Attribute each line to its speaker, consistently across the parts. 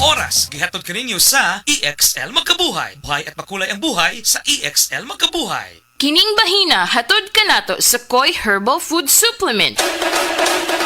Speaker 1: oras. Gihatod kaninyo sa EXL Magkabuhay. Buhay at makulay ang buhay sa EXL Magkabuhay.
Speaker 2: Kining bahina hatod kanato sa Koi Herbal Food Supplement.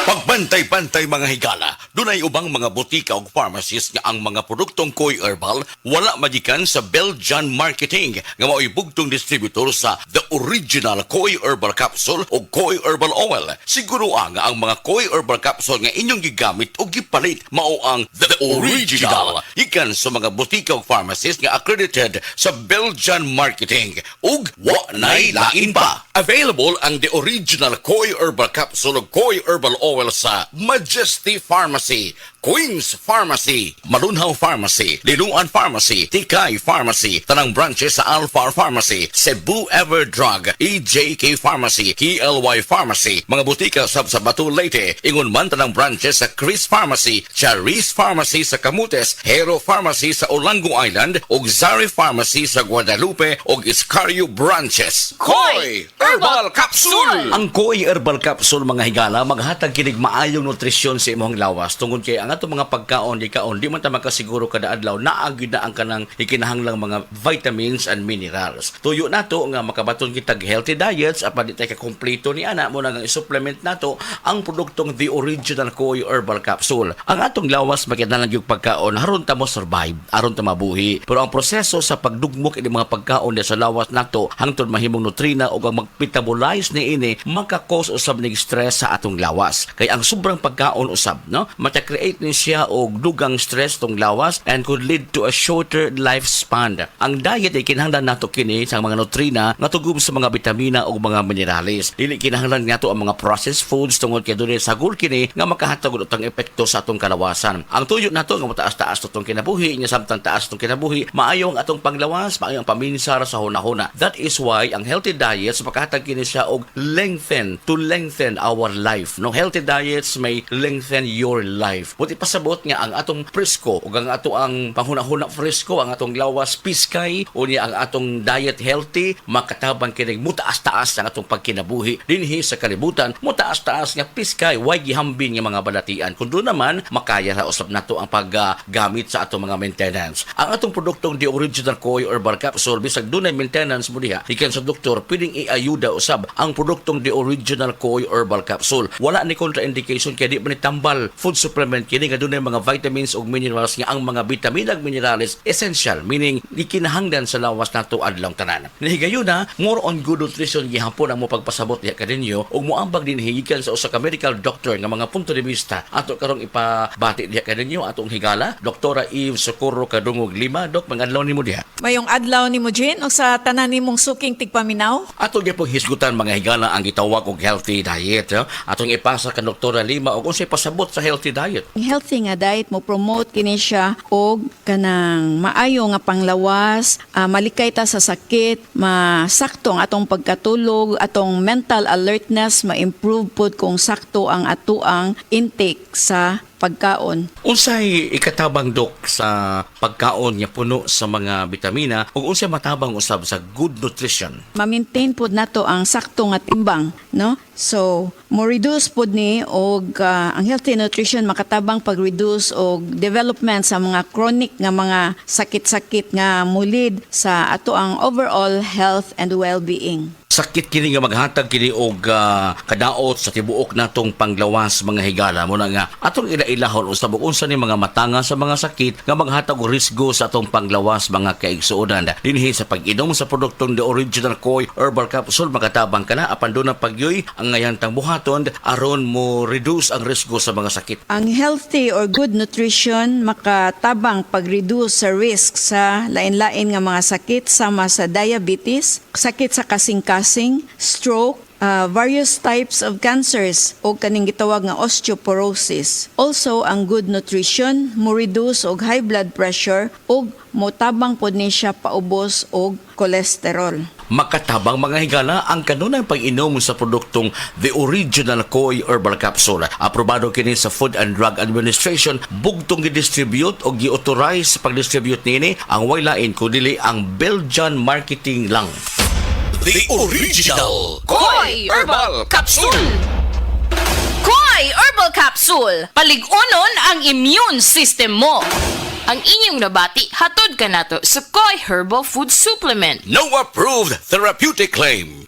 Speaker 3: Pagbantay-bantay mga higala, dunay ubang mga butika o pharmacies nga ang mga produktong Koi Herbal wala magikan sa Belgian Marketing nga mao'y bugtong distributor sa The Original Koi Herbal Capsule o Koi Herbal Oil. Siguro nga ang mga Koi Herbal Capsule nga inyong gigamit o gipalit mao ang The Original. Ikan sa mga butika o pharmacies nga accredited sa Belgian Marketing ug wa nay lain pa. Available ang The Original Koi Herbal Capsule o Koi Herbal Oil sa Majesty Pharmacy, Queen's Pharmacy, Malunhaw Pharmacy, Linuan Pharmacy, Tikay Pharmacy, tanang branches sa Alpha Pharmacy, Cebu Everdrug, EJK Pharmacy, KLY Pharmacy, mga butika sa Batu Leyte, ingon man tanang branches sa Chris Pharmacy, Charis Pharmacy sa Camotes, Hero Pharmacy sa Olango Island, ug Zari Pharmacy sa Guadalupe ug Iscario branches.
Speaker 2: Koi Herbal Capsule!
Speaker 3: Ang Koi Herbal Capsule mga higala maghatag kinig maayong nutrisyon sa imong lawas tungod kay ang ato mga pagkaon di man ta makasiguro kada adlaw naagid na ang kanang ikinahanglang mga vitamins and minerals. Tuyo nato nga makabaton kitag healthy diets apan di tay ka kompleto ni ana mo nang i-supplement nato ang produktong The Original Koi Herbal Capsule. Ang atong lawas makinahanglan gyud pagkaon aron ta mo survive, aron ta mabuhi. Pero ang proseso sa pagdugmok ini mga pagkaon sa lawas nato hangtod mahimong nutrina ug ang magmetabolize ni ini maka-cause usab ning stress sa atong lawas. Kay ang sobrang pagkaon usab no mata-create ni siya og dugang stress tong lawas and could lead to a shorter lifespan. Ang diet ay kinahanglan nato kini sa mga nutrina nga tugom sa mga bitamina ug mga minerales. Dili kinahanglan nato ang mga processed foods tungod kay dunay sagol kini nga makahatag og utang epekto sa atong kalawasan. Ang tuyo nato nga mataas-taas tong kinabuhi nya samtang taas tong kinabuhi maayo ang atong panglawas, maayo ang paminsar sa hunahuna. That is why ang healthy diets makahatag kini siya og lengthen our life. No, healthy diets may lengthen your life. Buti pasabot nga ang atong presko ug ang ato ang panghuna-huna presko, ang atong lawas piskay o niya ang atong diet healthy makatabang kini mutaas-taas ang atong pagkinabuhi dinhi sa kalibutan. Mutaas-taas nga piskay way gihambin nga mga balatian. Kundo naman makaya ra usab nato ang paggamit sa atong mga maintenance. Ang atong produktong The Original Koi Herbal Capsule bisag dunay maintenance mo diha ikan sa doktor pwedeng iayuda usab ang produktong The Original Koi Herbal Capsule. Wala ni contraindication kaya di man tambal food supplement kini nga dunay mga vitamins ug minerals nga ang mga vitamina ug minerals essential meaning ikinahanglan sa lawas nato adlaw tanan. Nahigayon na more on good nutrition gihapon ang mo pagpasabot diha kaninyo ug moambag din higikan sa usa ka medical doctor nga mga punto de vista ato karong ipabati diha kaninyo atong higala Doktora Eve Socorro Kadungog Lima. Dok, mangadlaw nimo diha.
Speaker 4: Mayong adlaw ni mo, Jane, o sa tanan nimong suking tigpaminaw?
Speaker 3: Atong gipong hisgutan mga higala ang gitawag og healthy diet. Atong ipasa ka Doktora Lima og unsay pasabot sa healthy diet.
Speaker 4: Ang healthy nga diet mo promote kini siya og kanang maayo nga panglawas, malikay ta sa sakit, masakto ang atong pagkatulog, atong mental alertness ma-improve pod kung sakto ang atuang intake sa pagkaon.
Speaker 3: Unsay ikatabang dok sa pagkaon nga puno sa mga bitamina ug unsay matabang usab sa good nutrition?
Speaker 4: Ma-maintain pod nato ang sakto nga timbang, no? So, mo reduce pod ni og ang healthy nutrition makatabang pag-reduce og development sa mga chronic nga mga sakit-sakit nga mulid sa ato ang overall health and well-being.
Speaker 3: Sakit kini nga maghatag kini og kadaot sa tibuok natong panglawas mga higala mo na nga atong ilailahon usab unsa ni mga matanga sa mga sakit nga maghatag og risgo sa atong panglawas mga kaigsuonan dinhi sa pag-inom sa produktong The Original Koi Herbal Capsule makatabang kana apan do na pagyoy ang ngayantang buhaton aron mo reduce ang risgo sa mga sakit.
Speaker 4: Ang healthy or good nutrition makatabang pag-reduce sa risk sa lain-lain nga mga sakit sama sa diabetes, sakit sa kasing-kasing, stroke, various types of cancers o kaning gitawag nga osteoporosis. Also, ang good nutrition mo reduce og high blood pressure ug motabang pod ni siya paubos og cholesterol.
Speaker 3: Makatabang mga higala ang kanunang pag-inom sa produktong The Original Koi Herbal Capsule. Aprobado kini sa Food and Drug Administration, bugtong gi-distribute o gi-authorize sa pag-distribute nini ang waylain kundi ang Belgian Marketing lang.
Speaker 1: The Original
Speaker 2: Koi Herbal Capsule! Koi Herbal Capsule! Paligunon ang immune system mo! Ang inyong nabati hatod kanato sa Koi Herbal Food Supplement.
Speaker 5: No approved therapeutic claim.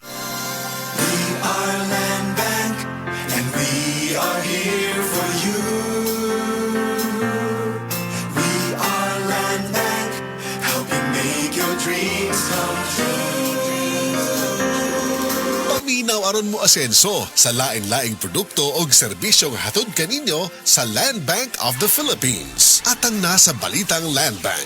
Speaker 6: We are Land Bank, and we are here for you. We are Land Bank, helping make your dreams come true.
Speaker 7: Paminaw aron mo asenso sa lain-laing produkto o serbisyong hatod kaninyo sa Land Bank of the Philippines. Atang nasa Balitang Land Bank.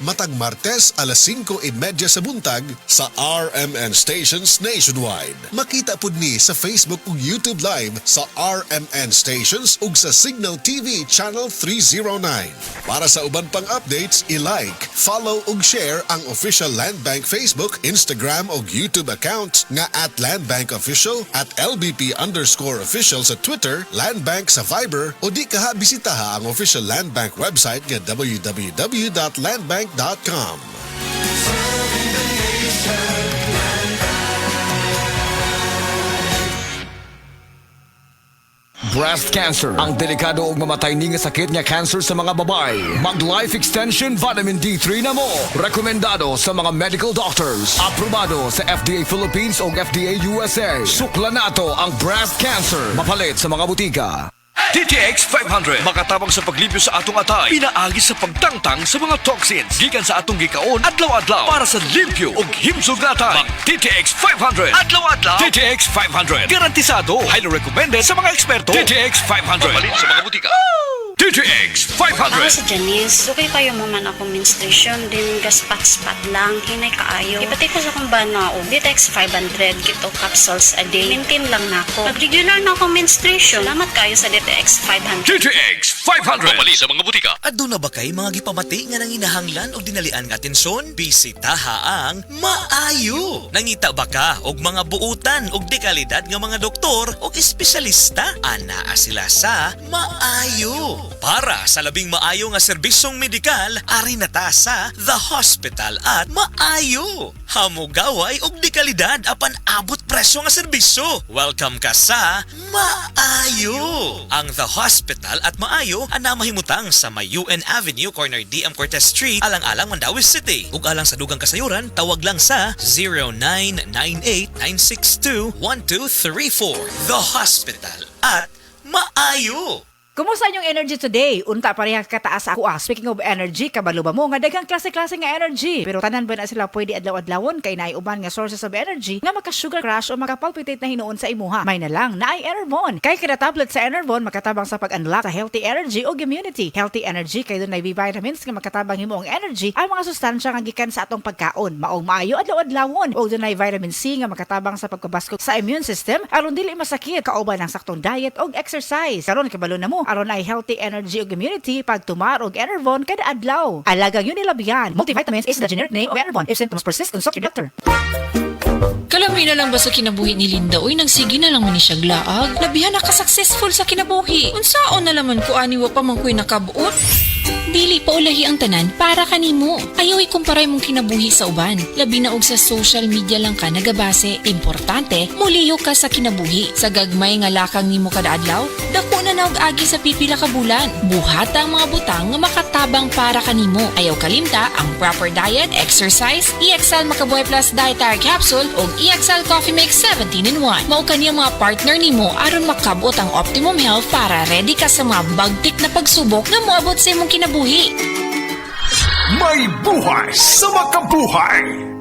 Speaker 7: Matag Martes alas 5:30 sa buntag sa RMN stations nationwide. Makita pud ni sa Facebook ug YouTube Live sa RMN stations ug sa Signal TV Channel 309. Para sa uban pang updates, i-like, follow ug share ang official Land Bank Facebook, Instagram ug YouTube account nga @LandBankOfficial, @LBP_official sa Twitter, Land Bank sa Viber o di kaha bisitaha ang official Land Bank website nga www.landbank.com.
Speaker 8: Breast cancer, ang delikado ug mamatay ni nga sakit nga cancer sa mga babae. Mag-Life Extension Vitamin D3 na mo. Rekomendado sa mga medical doctors. Aprobado sa FDA Philippines ug FDA USA. Sukla nato ang breast cancer. Mapalit sa mga butika.
Speaker 5: TTX 500 makatabang sa paglibyo sa atong atay, pinaagi sa pagtangtang sa mga toxins gikan sa atong gikaon adlaw-adlaw para sa limpyo ug himsog na atay. Mag TTX 500 adlaw-adlaw. TTX 500 garantisado, highly recommended sa mga eksperto. TTX 500 mapalit sa mga butika. TTX 500.
Speaker 9: Ako si Janice. Okay kayo mo man ako menstruation din gaspat-spat lang. Hinay kaayo. Ipatay ko sa kong banao. TTX 500 kito capsules a day. Maintain lang na ako. Pag regular na ako menstruation, salamat kayo sa TTX 500.
Speaker 5: TTX 500 mapalit sa mga butika.
Speaker 1: Adto na ba kay mga gipamati nga nanginahanglan og dinalian nga atensyon? Bisitaha ang Maayo. Nangita ba ka og mga buutan og dekalidad nga mga doktor og espesyalista? Anaa sila sa Maayo. Para sa labing maayo nga serbisyong medikal, ari na ta sa The Hospital at Maayo. Hamugaway og dekalidad apan abot presyo nga serbisyo. Welcome ka sa Maayo. Ang The Hospital at Maayo ana mahimutang sa may UN Avenue, corner DM Cortez Street, alang-alang Mandawi City. Ug alang sa dugang kasayuran, tawag lang sa 0998-962-1234. The Hospital at Maayo.
Speaker 10: Kumusta yung energy today? Unta pareha kataas ako. Speaking of energy, kabalo ba mo nga daghang klase-klase nga energy? Pero tanan ba na sila pwede adlaw-adlawon kay naay uban nga sources of energy nga maka-sugar crash o maka-palpitate na hinuon sa imuha? May na lang naay Enervon. Kay kada tablet sa Enervon makatabang sa pag-unlock sa healthy energy o immunity. Healthy energy kay doon may vitamins nga makatabang himuong energy ang mga sustansya nga gikan sa atong pagkaon. Maong maayo adlaw-adlawon o doon may vitamin C nga makatabang sa pagpabaskog sa immune system aron dili masakit kauban ang saktong diet o exercise. Karon kabalo na mo aron ay healthy energy o immunity pag tumar og Enervon kada adlaw. Alagang yun nilabihan. Multivitamins is the generic name of Enervon. If symptoms persist, consult your doctor.
Speaker 11: Kalami na lang ba sa kinabuhi ni Linda? Uy, nagsige na lang man ni siya glaag. Labihan na ka-successful sa kinabuhi. Unsaon na laman ko aniwa pa man ko'y nakabuot? Dili pa ulahi ang tanan para kanimo. Ayaw ikumparay mong kinabuhi sa uban. Labi na og sa social media lang ka nagabase. Importante, muliyo ka sa kinabuhi. Sa gagmay nga lakang nimo kada adlaw, dako na og agi sa pipila ka bulan. Buhata ang mga butang nga makatabang para kanimo. Ayaw kalimta ang proper diet, exercise, EXL Makabuhay Plus Dietary Capsule ug EXL Coffee Mix 17-in-1. Mao kaniya mga partner nimo aron makabot ang optimum health para ready ka sa mga bagtik na pagsubok nga moabot sa imong kinabuhi.
Speaker 8: May buhay sa makabuhay.